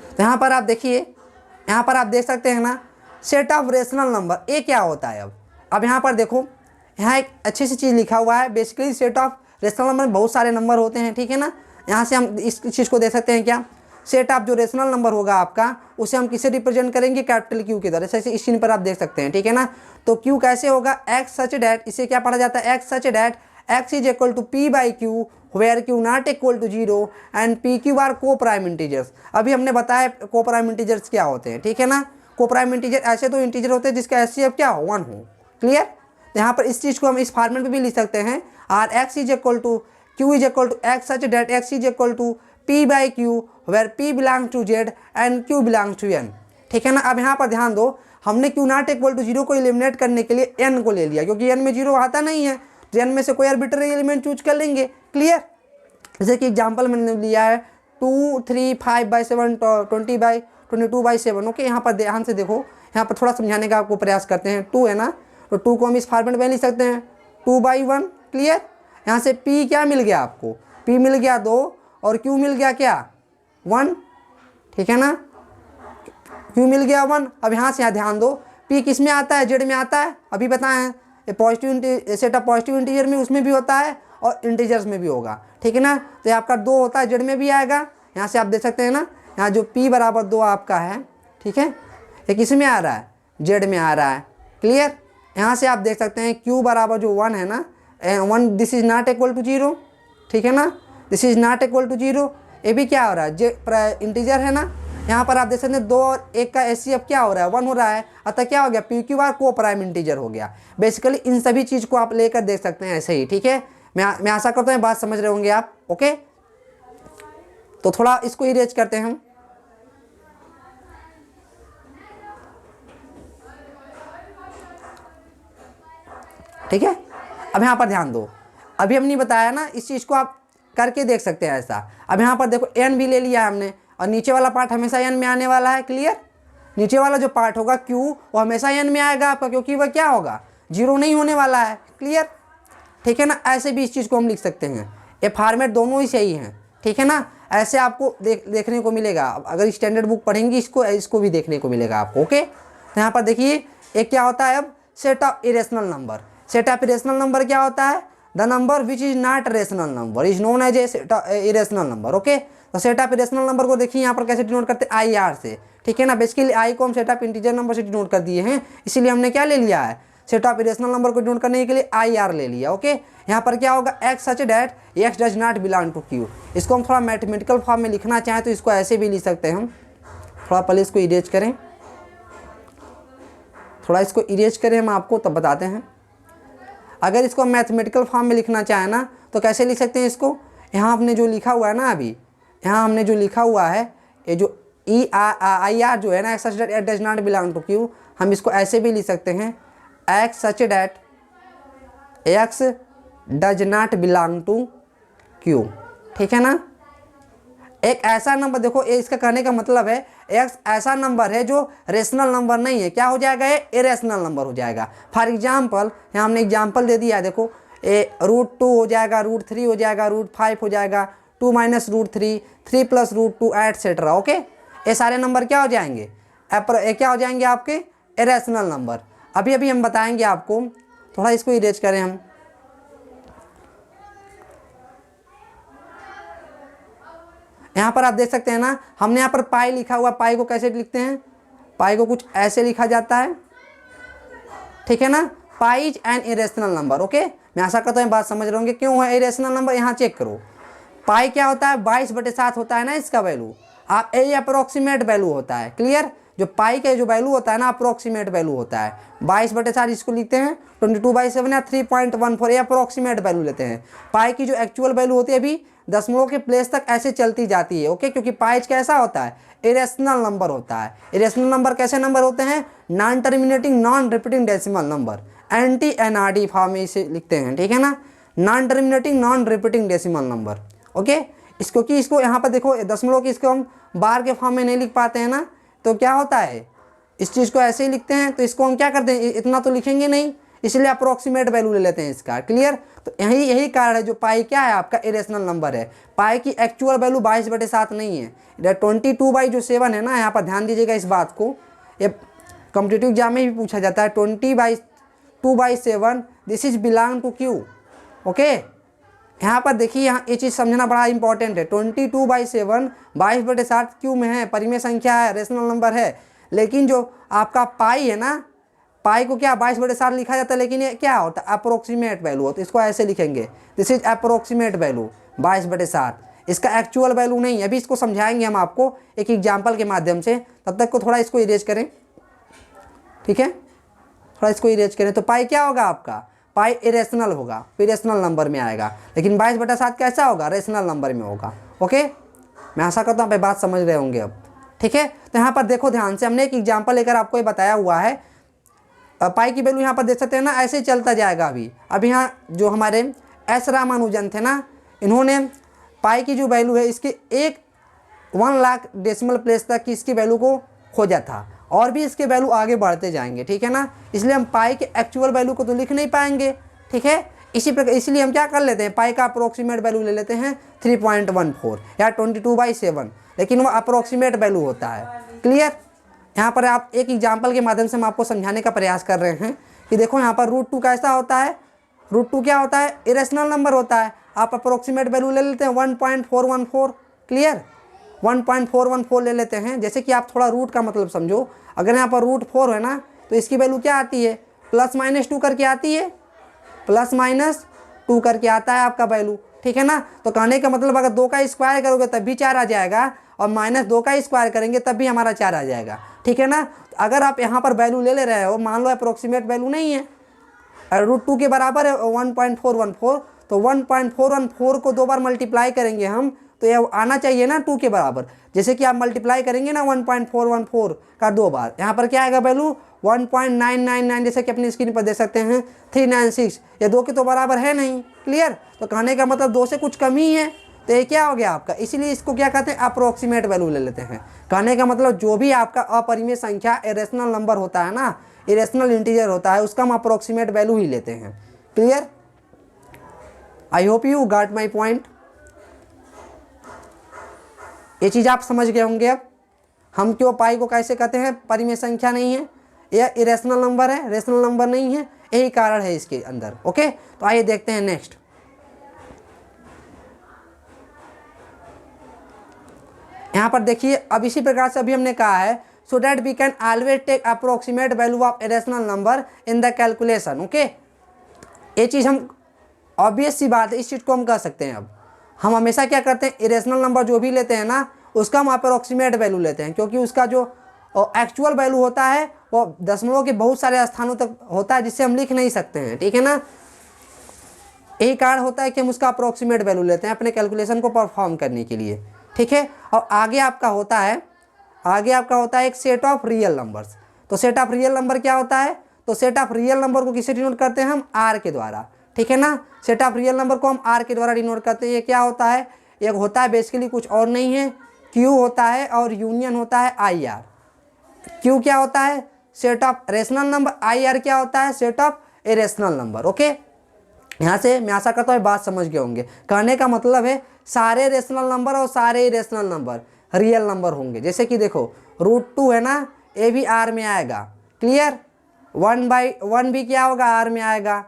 तो यहाँ पर आप देखिए, यहाँ पर आप देख सकते हैं ना, सेट ऑफ रेशनल नंबर, ये क्या होता है। अब यहाँ पर देखो, यहाँ एक अच्छी सी चीज़ लिखा हुआ है। Basically set of rational number में बहुत सारे नंबर होते हैं, ठीक है ना। यहाँ से हम इस चीज़ को देख सकते हैं क्या, सेट ऑफ जो रेशनल नंबर होगा आपका, उसे हम किसे रिप्रेजेंट करेंगे, कैपिटल क्यू के द्वारा। जैसे इस स्क्रीन पर आप देख सकते हैं, ठीक है ना। तो क्यू कैसे होगा, एक्स सच डैट, इसे क्या पढ़ा जाता है, X such that X is equal to P by Q where Q not equal to 0 and P Q are coprime integers. अभी हमने बताया को प्राइम इंटीजर्स क्या होते हैं, ठीक है ना। को प्राइम इंटीजर ऐसे तो इंटीजर होते हैं जिसका एचसीएफ क्या हो, 1 हो। क्लियर। तो यहाँ पर इस चीज़ को हम इस फॉर्मेट में भी लिख सकते हैं, R X is equal to Q is equal to X such that X is equal to P by Q where P belongs to Z and Q belongs to N, ठीक है ना। अब यहाँ पर ध्यान दो, हमने क्यू नॉट इक्वल टू 0 को एलिमिनेट करने के लिए एन को ले लिया, क्योंकि एन में 0 आता नहीं है, तो एन में से कोई आर्बिट्ररी एलिमेंट चूज कर लेंगे। क्लियर। जैसे कि एग्जांपल मैंने लिया है 2 3 5/7 20/22/7। ओके, यहाँ पर ध्यान से देखो, यहाँ पर थोड़ा समझाने का आपको प्रयास करते हैं। 2 है ना, तो 2 को हम इस फॉर्मेट में लिख सकते हैं 2/1। क्लियर। यहाँ से p क्या मिल गया आपको, p मिल गया 2 और q मिल गया क्या 1, ठीक है ना। q मिल गया 1। अब यहाँ से यहाँ ध्यान दो, p किस में आता है, जेड में आता है, अभी बताएं। Positive set of positive integer में उसमें भी होता है और इंटीजर्स में भी होगा, ठीक है ना। तो ये आपका 2 होता है, जेड में भी आएगा। यहाँ से आप देख सकते हैं ना, यहाँ जो p बराबर 2 आपका है, ठीक है, ये किस में आ रहा है, जेड में आ रहा है। क्लियर। यहाँ से आप देख सकते हैं q बराबर जो 1 है ना, 1 this is not equal to 0, ठीक है ना, this is not equal to 0। ये भी क्या हो रहा है, जे इंटीजर है ना। यहाँ पर आप देख सकते हैं 2 और 1 का एचसीएफ क्या हो रहा है, 1 हो रहा है, अतः क्या हो गया, P Q are coprime integer हो गया। बेसिकली इन सभी चीज़ को आप लेकर देख सकते हैं ऐसे ही, ठीक है। मैं आशा करता हूँ बात समझ रहे होंगे आप। ओके, तो थोड़ा इसको इरेज करते हैं हम। ठीक है। अब यहाँ पर ध्यान दो, अभी हमने बताया ना, इस चीज़ को आप करके देख सकते हैं ऐसा। अब यहाँ पर देखो एन भी ले लिया हमने, और नीचे वाला पार्ट हमेशा एन में आने वाला है। क्लियर। नीचे वाला जो पार्ट होगा क्यू, वो हमेशा एन में आएगा आपका, क्योंकि वह क्या होगा, 0 नहीं होने वाला है। क्लियर, ठीक है ना। ऐसे भी इस चीज़ को हम लिख सकते हैं, ये फॉर्मेट दोनों ही सही हैं, ठीक है ना। ऐसे आपको देखने को मिलेगा, अगर स्टैंडर्ड बुक पढ़ेंगी इसको भी देखने को मिलेगा आपको। ओके, तो यहाँ पर देखिए एक क्या होता है, अब set of irrational number. Set of irrational number क्या होता है, the number which is not rational number is known as a set of irrational number. Okay, तो सेट ऑफ इरेशनल नंबर को देखिए यहाँ पर कैसे डिनोट करते हैं, आई आर से, ठीक है ना। बेसिकली आई को हम सेट ऑफ इंटीजर नंबर से डिनोट कर दिए हैं, इसीलिए हमने क्या ले लिया है, सेट ऑफ इरेशनल नंबर को डिनोट करने के लिए आई आर ले लिया। ओके, यहाँ पर क्या होगा, X such that X does not belong to Q. इसको हम थोड़ा मैथमेटिकल फॉर्म में लिखना चाहें तो इसको ऐसे भी लिख सकते हैं हम। थोड़ा पहले इसको इरेज करें, थोड़ा इसको इरेज करें हम आपको तब बताते हैं। अगर इसको हम मैथमेटिकल फॉर्म में लिखना चाहें ना, तो कैसे लिख सकते हैं इसको, यहाँ हमने जो लिखा हुआ है ना, अभी यहाँ हमने जो लिखा हुआ है, ये जो आई आर जो है ना, X such that does not belong to Q, हम इसको ऐसे भी लिख सकते हैं, X such that X does not belong to Q, ठीक है ना। एक ऐसा नंबर, देखो ये इसका कहने का मतलब है, एक्स ऐसा नंबर है जो रेशनल नंबर नहीं है, क्या हो जाएगा, ये इरेशनल नंबर हो जाएगा। फॉर एग्जांपल यहाँ हमने एग्जांपल दे दिया है, देखो ये √2 हो जाएगा, √3 हो जाएगा, √5 हो जाएगा, 2 - √3, 3 + √2 एटसेट्रा। ओके, ये सारे नंबर क्या हो जाएंगे, क्या हो जाएंगे आपके इरेशनल नंबर। अभी हम बताएंगे आपको, थोड़ा इसको इरेज करें हम। यहाँ पर आप देख सकते हैं ना, हमने यहाँ पर पाई लिखा हुआ, पाई को कैसे लिखते हैं, पाई को कुछ ऐसे लिखा जाता है, ठीक है ना। Pi is an irrational number. Okay, मैं आशा करता हूँ बात समझ रहे होंगे। क्यों है इरेशनल नंबर, यहाँ चेक करो, पाई क्या होता है, 22/7 होता है ना इसका वैल्यू, आप ये अप्रोक्सीमेट वैल्यू होता है। क्लियर, जो पाई का जो वैल्यू होता है ना, अप्रोक्सीमेट वैल्यू होता है। 22/7 इसको लिखते हैं 22/7 या 3.14, ये अप्रोक्सीमेट वैल्यू लेते हैं। पाई की जो एक्चुअल वैल्यू होती है अभी दशमलव के प्लेस तक ऐसे चलती जाती है। ओके, क्योंकि पाई कैसा होता है, इरेशनल नंबर होता है। इरेशनल नंबर कैसे नंबर होते हैं, non terminating non repeating decimal number, anti NRD form में इसे लिखते हैं, ठीक है ना, non terminating non repeating decimal number. Okay, इसको कि इसको यहाँ पर देखो दशमलव की इसको हम बार के फॉर्म में नहीं लिख पाते हैं ना, तो क्या होता है, इस चीज़ को ऐसे ही लिखते हैं, तो इसको हम क्या करते हैं, इतना तो लिखेंगे नहीं, इसलिए अप्रोक्सीमेट वैल्यू ले लेते हैं इसका। क्लियर, तो यही कारण है, जो पाई क्या है आपका इरेशनल नंबर है। पाई की एक्चुअल वैल्यू 22/7 नहीं है, 22/7 है ना। यहाँ पर ध्यान दीजिएगा इस बात को, ये कॉम्पिटिटिव एग्जाम में भी पूछा जाता है, 20/2/7 this is belong to Q. Okay, यहाँ पर देखिए, यहाँ ये चीज़ समझना बड़ा इंपॉर्टेंट है। 22/7 22/7 क्यों में है, परिमेय संख्या है, रेशनल नंबर है। लेकिन जो आपका पाई है ना, पाई को क्या 22/7 लिखा जाता है, लेकिन ये क्या होता है, अप्रोक्सीमेट वैल्यू होता है। इसको ऐसे लिखेंगे, दिस इज अप्रोक्सीमेट वैल्यू 22/7, इसका एक्चुअल वैल्यू नहीं है। अभी इसको समझाएंगे हम आपको एक एग्जाम्पल के माध्यम से। तब तक को थोड़ा इसको इरेज करें, ठीक है, थोड़ा इसको इरेज करें। तो पाई क्या होगा आपका, पाई इरेशनल होगा, इरेशनल नंबर में आएगा। लेकिन 22/7 कैसा होगा, रेशनल नंबर में होगा। ओके, मैं आशा करता हूँ आप बात समझ रहे होंगे अब, ठीक है। तो यहाँ पर देखो ध्यान से, हमने एक एग्जाम्पल लेकर आपको ये बताया हुआ है। पाई की वैल्यू यहाँ पर देख सकते हैं ना, ऐसे ही चलता जाएगा। अभी यहाँ जो हमारे एस रामानुजन थे ना, इन्होंने पाई की जो वैल्यू है इसकी 1 लाख डेसिमल प्लेस तक की इसकी वैल्यू को खोजा था, और भी इसके वैल्यू आगे बढ़ते जाएंगे, ठीक है ना। इसलिए हम पाई के एक्चुअल वैल्यू को तो लिख नहीं पाएंगे, ठीक है। इसी प्रकार इसलिए हम क्या कर लेते हैं, पाई का अप्रोक्सीमेट वैल्यू ले लेते हैं 3.14 या 22/7, लेकिन वो अप्रोक्सीमेट वैल्यू होता है। क्लियर। यहाँ पर आप एक एग्जाम्पल के माध्यम से हम आपको समझाने का प्रयास कर रहे हैं कि देखो यहाँ पर √2 कैसा होता है, √2 क्या होता है, इरेशनल नंबर होता है। आप अप्रोक्सीमेट वैल्यू ले लेते हैं 1.414। क्लियर, 1.414 ले लेते हैं। जैसे कि आप थोड़ा रूट का मतलब समझो, अगर यहाँ पर √4 है ना, तो इसकी वैल्यू क्या आती है, +-2 करके आती है, +-2 करके आता है आपका वैल्यू, ठीक है ना। तो कहने का मतलब अगर 2 का स्क्वायर करोगे तब भी 4 आ जाएगा, और -2 का स्क्वायर करेंगे तब भी हमारा 4 आ जाएगा, ठीक है ना। अगर आप यहाँ पर वैल्यू ले रहे हो, मान लो अप्रोक्सीमेट वैल्यू नहीं है, √2 के बराबर है 1.414, तो 1.414 को 2 बार मल्टीप्लाई करेंगे हम, तो यह आना चाहिए ना 2 के बराबर। जैसे कि आप मल्टीप्लाई करेंगे ना 1.414 का 2 बार, यहाँ पर क्या आएगा वैल्यू 1.999, जैसे कि अपनी स्क्रीन पर देख सकते हैं 396। ये 2 के तो बराबर है नहीं। क्लियर। तो कहने का मतलब 2 से कुछ कम ही है, तो ये क्या हो गया आपका, इसीलिए इसको क्या कहते हैं, अप्रोक्सीमेट वैल्यू ले लेते हैं। कहने का मतलब जो भी आपका अपरिमेय संख्या इरेशनल नंबर होता है ना, इरेशनल इंटीजर होता है, उसका हम अप्रोक्सीमेट वैल्यू ही लेते हैं। Clear. I hope you got my point. ये चीज़ आप समझ गए होंगे अब, हम क्यों पाई को कैसे कहते हैं, परिमेय संख्या नहीं है, यह इरेशनल नंबर है, रेशनल नंबर नहीं है, यही कारण है इसके अंदर। ओके, तो आइए देखते हैं नेक्स्ट। यहाँ पर देखिए, अब इसी प्रकार से अभी हमने कहा है, so that we can always take approximate value of irrational number in the calculation. Okay, ये चीज़ हम ऑब्वियस सी बात है, इस चीज़ को हम कर सकते हैं। अब हम हमेशा क्या करते हैं, इरेशनल नंबर जो भी लेते हैं ना, उसका हम अप्रोक्सीमेट वैल्यू लेते हैं, क्योंकि उसका जो एक्चुअल वैल्यू होता है वो दशमलव के बहुत सारे स्थानों तक होता है, जिससे हम लिख नहीं सकते हैं, ठीक है ना। यही कारण होता है कि हम उसका अप्रोक्सीमेट वैल्यू लेते हैं अपने कैलकुलेशन को परफॉर्म करने के लिए, ठीक है। और आगे आपका होता है एक सेट ऑफ रियल नंबर्स। तो सेट ऑफ रियल नंबर क्या होता है, तो सेट ऑफ रियल नंबर को किससे डिनोट करते हैं हम, आर के द्वारा, ठीक है ना। सेट ऑफ रियल नंबर को हम आर के द्वारा डिनोट करते हैं। ये क्या होता है, एक होता है बेसिकली कुछ और नहीं है, क्यू होता है और यूनियन होता है आई आर। क्यू क्या होता है, set of rational number, I R क्या होता है, set of irrational number. Okay, यहाँ से मैं आशा करता हूँ बात समझ गए होंगे। कहने का मतलब है सारे रेशनल नंबर और सारे इरेशनल नंबर रियल नंबर होंगे। जैसे कि देखो √2 है ना, ये भी आर में आएगा। क्लियर। 1/1 भी क्या होगा, आर में आएगा।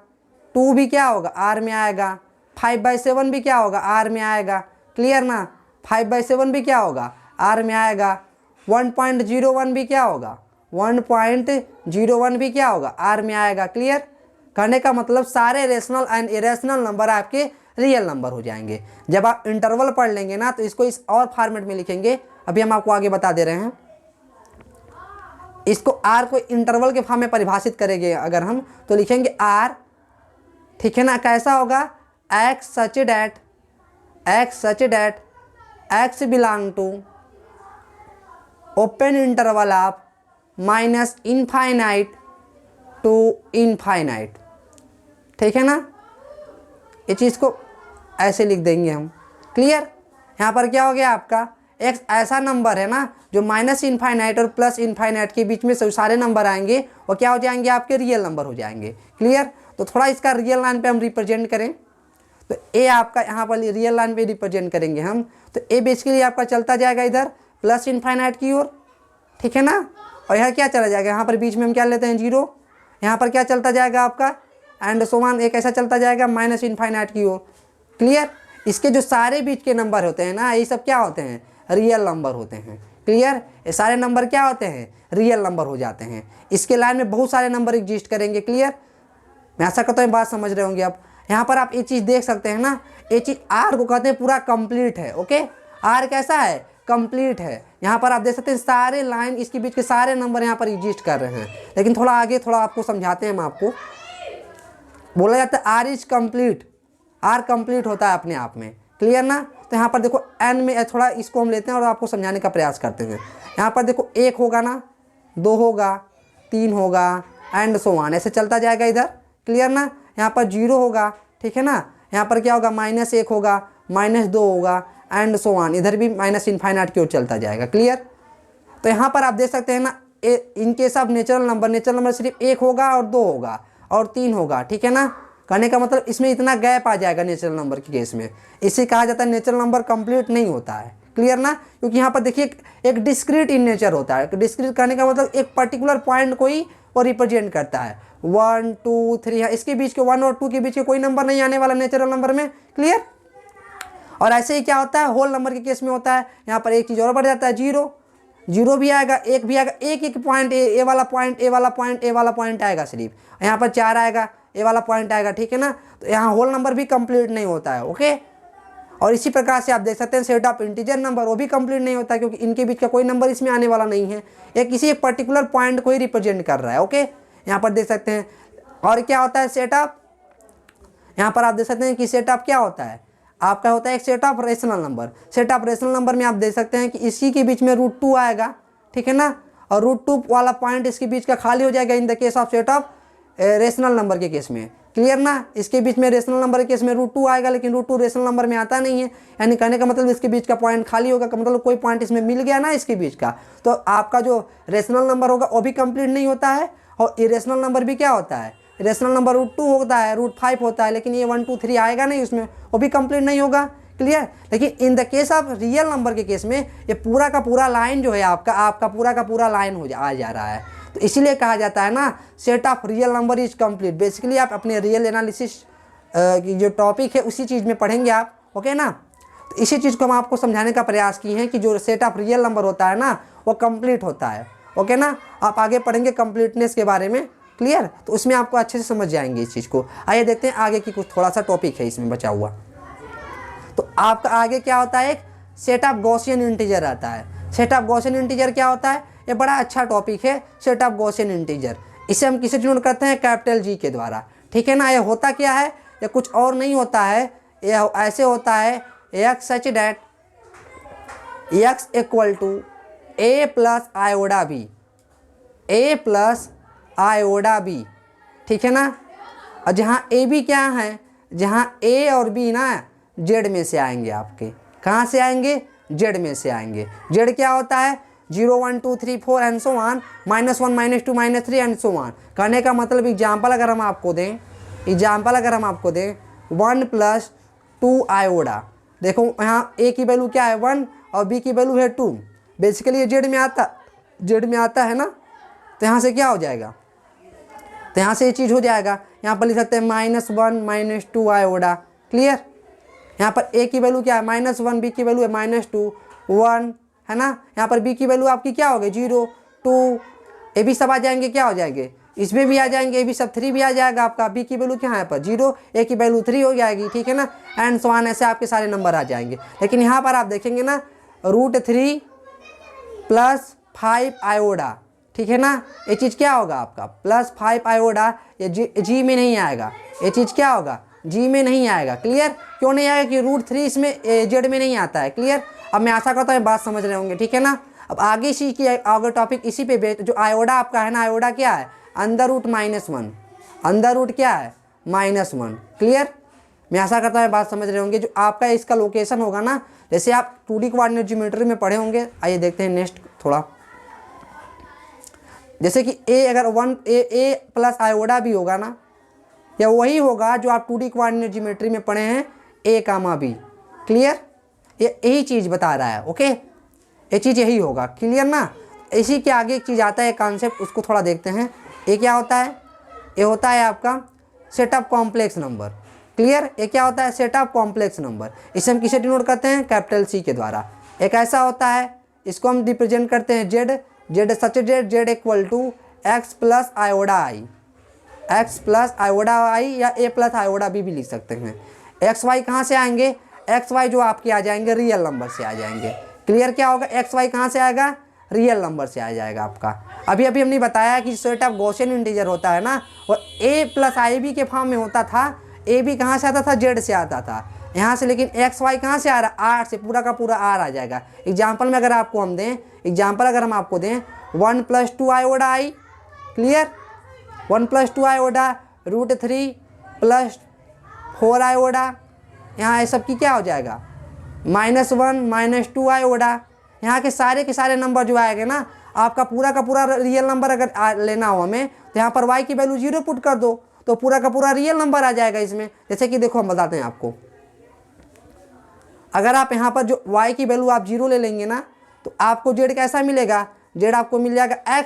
2 भी क्या होगा, आर में आएगा। 5/7 भी क्या होगा, आर में आएगा। क्लियर ना, 5/7 भी क्या होगा, आर में आएगा। 1.01 भी क्या होगा, 1.01 भी क्या होगा, आर में आएगा। क्लियर। कहने का मतलब सारे रेशनल एंड इरेशनल नंबर आपके रियल नंबर हो जाएंगे। जब आप इंटरवल पढ़ लेंगे ना, तो इसको इस और फॉर्मेट में लिखेंगे, अभी हम आपको आगे बता दे रहे हैं। इसको आर को इंटरवल के फॉर्म में परिभाषित करेंगे अगर हम, तो लिखेंगे आर, ठीक है ना। कैसा होगा, X such that X belong to open interval of -infinite to infinite, ठीक है ना। ये चीज़ को ऐसे लिख देंगे हम। क्लियर। यहाँ पर क्या हो गया आपका, एक्स ऐसा नंबर है ना जो -इनफाइनाइट और +इनफाइनाइट के बीच में सारे नंबर आएंगे, और क्या हो जाएंगे, आपके रियल नंबर हो जाएंगे। क्लियर। तो थोड़ा इसका रियल लाइन पे हम रिप्रेजेंट करें, तो ए आपका यहाँ पर रियल लाइन पे रिप्रेजेंट करेंगे हम, तो ए बेसिकली आपका चलता जाएगा इधर +इनफाइनाइट की ओर, ठीक है ना। और यहाँ क्या चला जाएगा, यहाँ पर बीच में हम क्या लेते हैं, 0। यहाँ पर क्या चलता जाएगा आपका, एंड सो ऑन, एक ऐसा चलता जाएगा -इनफाइनाइट की ओर। क्लियर। इसके जो सारे बीच के नंबर होते हैं ना, ये सब क्या होते हैं, रियल नंबर होते हैं। क्लियर, ये सारे नंबर क्या होते हैं, रियल नंबर हो जाते हैं। इसके लाइन में बहुत सारे नंबर एग्जिस्ट करेंगे। क्लियर, मैं आशा करता हूँ बात समझ रहे होंगे आप। यहाँ पर आप ये चीज़ देख सकते हैं ना, ये चीज़ आर को कहते हैं पूरा कंप्लीट है। ओके, आर कैसा है, कंप्लीट है। यहाँ पर आप देख सकते हैं सारे लाइन, इसके बीच के सारे नंबर यहाँ पर एग्जिस्ट कर रहे हैं। लेकिन थोड़ा आगे थोड़ा आपको समझाते हैं हम आपको। बोला जाता है R is complete, R complete होता है अपने आप में। क्लियर ना। तो यहाँ पर देखो एन में थोड़ा इसको हम लेते हैं और आपको समझाने का प्रयास करते हैं। यहाँ पर देखो 1 होगा ना, 2 होगा, 3 होगा एंड सो ऑन, ऐसे चलता जाएगा इधर। क्लियर ना। यहाँ पर 0 होगा, ठीक है ना। यहाँ पर क्या होगा, -1 होगा, -2 होगा एंड सो ऑन, इधर भी माइनस इनफाइनाइट की ओर चलता जाएगा। क्लियर। तो यहाँ पर आप देख सकते हैं ना, इनके सब नेचुरल नंबर सिर्फ 1 होगा और 2 होगा और 3 होगा, ठीक है ना। कहने का मतलब इसमें इतना गैप आ जाएगा नेचुरल नंबर के केस में, इसे कहा जाता है नेचुरल नंबर कंप्लीट नहीं होता है। क्लियर ना। क्योंकि यहाँ पर देखिए एक डिस्क्रीट इन नेचर होता है। डिस्क्रीट कहने का मतलब एक पर्टिकुलर पॉइंट को ही वो रिप्रेजेंट करता है। 1 2 3, इसके बीच के 1 और 2 के बीच के कोई नंबर नहीं आने वाला नेचुरल नंबर में। क्लियर। और ऐसे ही क्या होता है, होल नंबर के केस में होता है। यहाँ पर एक चीज़ और बढ़ जाता है, 0 भी आएगा, 1 भी आएगा, एक पॉइंट ए वाला पॉइंट, ए वाला पॉइंट, ए वाला पॉइंट आएगा सिर्फ। यहाँ पर 4 आएगा, ए वाला पॉइंट आएगा, ठीक है ना। तो यहाँ होल नंबर भी कंप्लीट नहीं होता है। ओके। और इसी प्रकार से आप देख सकते हैं सेट ऑफ इंटीजर नंबर, वो भी कंप्लीट नहीं होता क्योंकि इनके बीच का कोई नंबर इसमें आने वाला नहीं है। ये किसी एक पर्टिकुलर पॉइंट को ही रिप्रेजेंट कर रहा है। ओके, यहाँ पर देख सकते हैं। और क्या होता है सेट ऑफ, यहाँ पर आप देख सकते हैं कि सेट ऑफ क्या होता है, आपका होता है एक set of rational number. Set of rational number में आप देख सकते हैं कि इसी के बीच में √2 आएगा, ठीक है ना। और √2 वाला पॉइंट इसके बीच का खाली हो जाएगा इन the case of set of rational number के केस में। क्लियर ना। इसके बीच में रेशनल नंबर के केस में √2 आएगा, लेकिन √2 रेशनल नंबर में आता नहीं है। यानी कहने का मतलब इसके बीच का पॉइंट खाली होगा, का मतलब कोई पॉइंट इसमें मिल गया ना इसके बीच का, तो आपका जो रेशनल नंबर होगा वो भी कंप्लीट नहीं होता है। और इरेशनल नंबर भी क्या होता है, रेशनल नंबर √2 होता है, √5 होता है, लेकिन ये 1 2 3 आएगा नहीं उसमें, वो भी कंप्लीट नहीं होगा। क्लियर। लेकिन in the case of real number के केस में ये पूरा का पूरा लाइन जो है आपका पूरा का पूरा लाइन आ जा रहा है। तो इसीलिए कहा जाता है ना set of real number is complete. Basically आप अपने रियल एनालिसिस की जो टॉपिक है उसी चीज़ में पढ़ेंगे आप। ओके ना। तो इसी चीज़ को हम आपको समझाने का प्रयास किए हैं कि जो सेट ऑफ रियल नंबर होता है ना वो कंप्लीट होता है। ओके ना। आप आगे पढ़ेंगे कंप्लीटनेस के बारे में। क्लियर। तो उसमें आपको अच्छे से समझ जाएंगे इस चीज़ को। आइए देखते हैं आगे की कुछ थोड़ा सा टॉपिक है इसमें बचा हुआ। तो आपका आगे क्या होता है, एक सेट ऑफ गॉसियन इंटीजर आता है। सेट ऑफ गॉसियन इंटीजर क्या होता है, ये बड़ा अच्छा टॉपिक है सेट ऑफ गॉसियन इंटीजर। इसे हम किसे डिनोट करते हैं, कैपिटल G के द्वारा, ठीक है ना। ये होता क्या है, ये कुछ और नहीं होता है, ये ऐसे होता है x such that x equal to a plus iota b, a plus iota b, ठीक है ना। और जहाँ a b क्या है, जहाँ a और b ना z में से आएंगे, आपके कहाँ से आएंगे, z में से आएंगे। z क्या होता है 0 1 2 3 4 and so on, -1 -2 -3 and so on. कहने का मतलब एग्जाम्पल अगर हम आपको दें 1 + 2 आयोडा, देखो यहाँ a की वैल्यू क्या है 1 और b की वैल्यू है 2। बेसिकली ये z में आता है ना, तो यहाँ से क्या हो जाएगा, तो यहाँ से ये चीज़ हो जाएगा। यहाँ पर लिख सकते हैं -1 -2 आयोडा। क्लियर। यहाँ पर a की वैल्यू क्या है -1, b की वैल्यू है -2 1 है ना। यहाँ पर b की वैल्यू आपकी क्या हो गई 0 2, ए भी सब आ जाएंगे, क्या हो जाएंगे, इसमें भी आ जाएंगे, ए भी सब 3 भी आ जाएगा आपका। b की वैल्यू क्या है पर 0, a की वैल्यू 3 हो जाएगी, ठीक है ना। एंड सो ऑन, ऐसे आपके सारे नंबर आ जाएंगे। लेकिन यहाँ पर आप देखेंगे ना √3 + 5 आयोडा, ठीक है ना। ये चीज़ क्या होगा आपका +5 आयोडा, ये जी में नहीं आएगा, ये चीज़ क्या होगा जी में नहीं आएगा। क्लियर। क्यों नहीं आएगा कि √3 इसमें जेड में नहीं आता है। क्लियर। अब मैं आशा करता हूँ बात समझ रहे होंगे, ठीक है ना। अब आगे इसी की आगे टॉपिक इसी पे जो आयोडा आपका है ना, आयोडा क्या है √-1, अंडर रूट क्या है -1। क्लियर। मैं आशा करता हूँ बात समझ रहे होंगे। जो आपका इसका लोकेशन होगा ना, जैसे आप 2D कोऑर्डिनेट ज्योमेट्री में पढ़े होंगे। आइए देखते हैं नेक्स्ट थोड़ा, जैसे कि a अगर 1 a प्लस आयोडा भी होगा ना, या वही होगा जो आप 2D कोऑर्डिनेट ज्योमेट्री में पढ़े हैं a, b। क्लियर। ये यही चीज़ बता रहा है। ओके, ये चीज़ यही होगा। क्लियर ना। इसी के आगे एक चीज़ आता है कॉन्सेप्ट, उसको थोड़ा देखते हैं। ये क्या होता है, ये होता है आपका set of complex number. Clear. ये क्या होता है, सेट ऑफ कॉम्प्लेक्स नंबर। इसे हम किसे डिनोट करते हैं, कैपिटल सी के द्वारा। एक ऐसा होता है, इसको हम रिप्रेजेंट करते हैं Z, Z such Z, Z equal to X plus iota I, X plus iota I या ए प्लस आयोडा भी लिख सकते हैं। एक्स वाई कहाँ से आएंगे, एक्स वाई जो आपके आ जाएंगे रियल नंबर से आ जाएंगे। क्लियर। क्या होगा, एक्स वाई कहाँ से आएगा, रियल नंबर से आ जाएगा आपका। अभी अभी हमने बताया कि सेट ऑफ गॉसियन इंटीजर होता है ना, वो ए प्लस आई बी के फॉर्म में होता था। ए बी कहाँ से आता था, जेड से आता था यहाँ से, लेकिन एक्स वाई कहाँ से आ रहा, आर से, पूरा का पूरा आर आ जाएगा। एग्जाम्पल में अगर आपको हम दें, एग्जाम्पल अगर हम आपको दें 1 + 2 आयोडा आई, क्लियर, 1 + 2 आयोडा √3 + 4 आयोडा, यहाँ ये सब की क्या हो जाएगा, -1 - 2 आयोडा। यहाँ के सारे नंबर जो आएंगे ना, आपका पूरा का पूरा रियल नंबर अगर लेना हो हमें, तो यहाँ पर y की वैल्यू 0 पुट कर दो तो पूरा का पूरा रियल नंबर आ जाएगा इसमें। जैसे कि देखो हम बताते हैं आपको, अगर आप यहाँ पर जो y की वैल्यू आप 0 ले लेंगे ना, तो आपको z कैसा मिलेगा, z आपको मिल जाएगा x।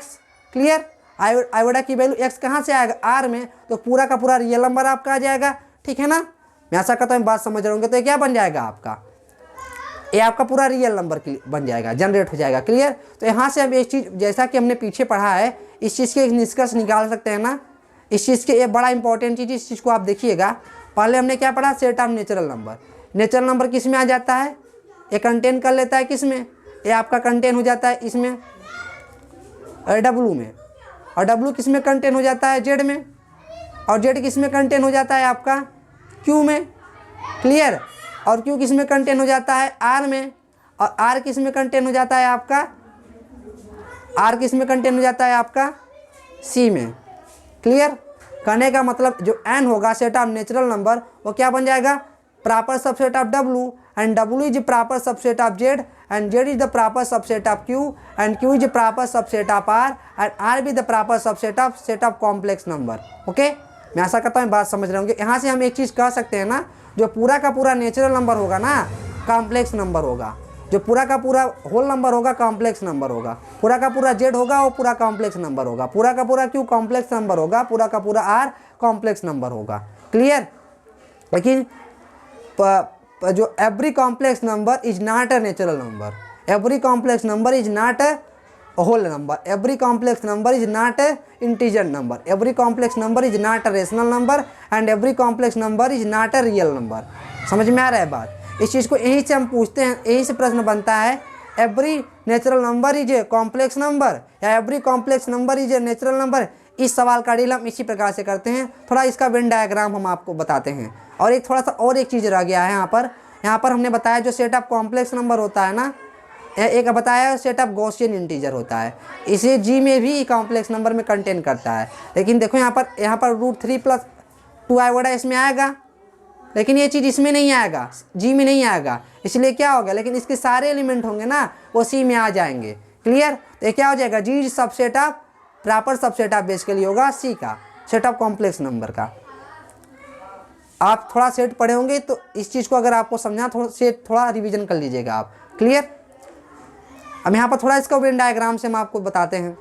क्लियर। आयोडा की वैल्यू x कहाँ से आएगा, r में, तो पूरा का पूरा रियल नंबर आपका आ जाएगा। ठीक है ना, मैं आशा करता हूँ बात समझ रहे होंगे। तो ये क्या बन जाएगा आपका, ये आपका पूरा रियल नंबर बन जाएगा, जनरेट हो जाएगा। क्लियर। तो यहाँ से हम एक चीज़, जैसा कि हमने पीछे पढ़ा है, इस चीज़ के एक निष्कर्ष निकाल सकते हैं ना। इस चीज़ के ये बड़ा इंपॉर्टेंट चीज़, इस चीज़ को आप देखिएगा। पहले हमने क्या पढ़ा, set of natural number. Natural number किस में आ जाता है, ये कंटेन कर लेता है किस में, ये आपका कंटेन हो जाता है इसमें डब्लू में, और डब्लू किस में कंटेन हो जाता है, जेड में, और जेड किस में कंटेन हो जाता है आपका, क्यू में। क्लियर। और क्यू किस में कंटेन हो जाता है, आर में, और आर किस में कंटेन हो जाता है आपका, आर किस में कंटेन हो जाता है आपका, सी में। क्लियर। कहने का मतलब जो एन होगा सेट ऑफ नेचुरल नंबर, वो क्या बन जाएगा, proper subset of W, and W is proper subset of Z, and Z is the proper subset of Q, and Q is proper subset of R, and R भी the proper subset of set of complex number. Okay, मैं आशा करता हूँ बात समझ रहे होंगे। यहाँ से हम एक चीज़ कह सकते हैं ना, जो पूरा का पूरा नेचुरल नंबर होगा ना, कॉम्प्लेक्स नंबर होगा। जो पूरा का पूरा होल नंबर होगा, कॉम्प्लेक्स नंबर होगा। पूरा का पूरा जेड होगा, वो पूरा कॉम्प्लेक्स नंबर होगा। पूरा का पूरा क्यू कॉम्प्लेक्स नंबर होगा। पूरा का पूरा आर कॉम्प्लेक्स नंबर होगा। क्लियर। लेकिन जो every complex number is not a natural number. Every complex number is not a whole number. Every complex number is not a integer number. Every complex number is not a rational number, and every complex number is not a real number. समझ में आ रहा है बात। इस चीज़ को यहीं से हम पूछते हैं, यहीं से प्रश्न बनता है, every natural number is a complex number या every complex number is a natural number. इस सवाल का डील हम इसी प्रकार से करते हैं। थोड़ा इसका वेन डायग्राम हम आपको बताते हैं। और एक थोड़ा सा और एक चीज़ रह गया है यहाँ पर हमने बताया जो सेट ऑफ कॉम्प्लेक्स नंबर होता है ना, एक बताया सेट ऑफ गॉसियन इंटीजर होता है। इसे जी में भी कॉम्प्लेक्स नंबर में कंटेन करता है। लेकिन देखो यहाँ पर √3 + 2 आयोडा इसमें आएगा, लेकिन ये चीज़ इसमें नहीं आएगा, जी में नहीं आएगा। इसलिए क्या होगा, लेकिन इसके सारे एलिमेंट होंगे ना, वो सी में आ जाएंगे। क्लियर। तो ये क्या हो जाएगा, G subset of proper subset of basically होगा सी का, सेट ऑफ कॉम्प्लेक्स नंबर का। आप थोड़ा सेट पढ़े होंगे तो इस चीज़ को अगर आपको समझना, थोड़ा रिविजन कर लीजिएगा आप। क्लियर। अब यहाँ पर थोड़ा इसका वेन डायग्राम से हम आपको बताते हैं।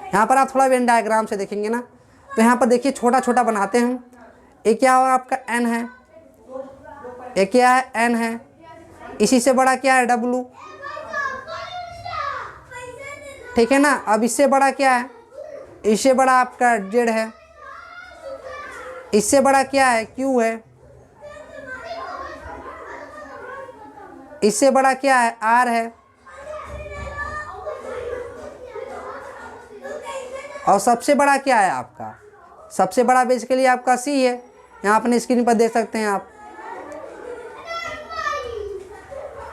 यहाँ पर आप थोड़ा वेन डायग्राम से देखेंगे ना, तो यहाँ पर देखिए छोटा छोटा बनाते हैं। ये क्या होगा आपका एन है, ये क्या है एन है, इसी से बड़ा क्या है डब्लू। ठीक है ना। अब इससे बड़ा क्या है, इससे बड़ा आपका जेड है, इससे बड़ा क्या है क्यू है, इससे बड़ा क्या है आर है, और सबसे बड़ा क्या है आपका, सबसे बड़ा बेसिकली आपका सी है। यहाँ अपने स्क्रीन पर देख सकते हैं आप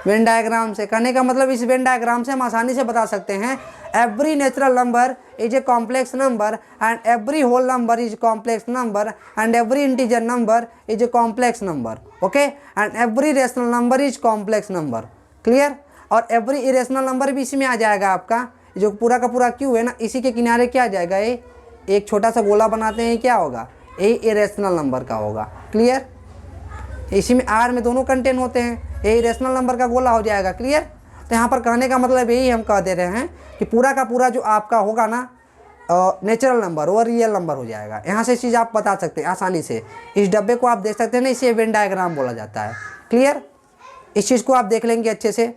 वेन डायग्राम से। कहने का मतलब इस वेन डायग्राम से हम आसानी से बता सकते हैं every natural number is a complex number and every whole number is complex number and every integer number is a complex number. Okay. And every rational number is complex number. Clear. और every irrational number भी इसमें आ जाएगा आपका। जो पूरा का पूरा Q है ना, इसी के किनारे क्या आ जाएगा, ये एक छोटा सा गोला बनाते हैं, क्या होगा, ये इरेशनल नंबर का होगा। क्लियर। इसी में आर में दोनों कंटेन होते हैं, ये इरेशनल नंबर का गोला हो जाएगा। क्लियर। तो यहाँ पर कहने का मतलब यही हम कह दे रहे हैं कि पूरा का पूरा जो आपका होगा ना, नेचुरल नंबर और रियल नंबर हो जाएगा। यहाँ से चीज़ आप बता सकते हैं आसानी से। इस डब्बे को आप देख सकते हैं ना, इसे वेन डायग्राम बोला जाता है। क्लियर? इस चीज़ को आप देख लेंगे अच्छे से।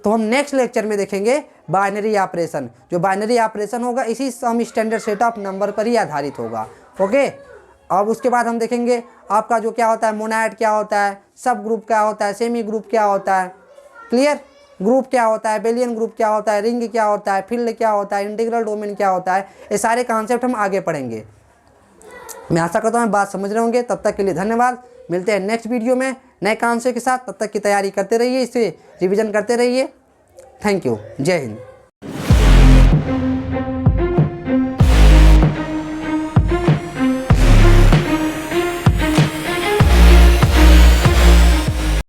तो हम नेक्स्ट लेक्चर में देखेंगे बाइनरी ऑपरेशन। जो बाइनरी ऑपरेशन होगा इसी some standard set of number पर ही आधारित होगा। ओके, अब उसके बाद हम देखेंगे आपका जो क्या होता है, मोनैड क्या होता है, सब ग्रुप क्या होता है, सेमी ग्रुप क्या होता है। क्लियर? ग्रुप क्या होता है, बेलियन ग्रुप क्या होता है, रिंग क्या होता है, फील्ड क्या होता है, इंटीग्रल डोमेन क्या होता है, ये सारे कॉन्सेप्ट हम आगे पढ़ेंगे। मैं आशा करता हूँ बात समझ रहे होंगे। तब तक के लिए धन्यवाद। मिलते हैं नेक्स्ट वीडियो में नए कॉन्सेप्ट के साथ। तब तक की तैयारी करते रहिए, इसे रिवीजन करते रहिए। Thank you. जय हिंद।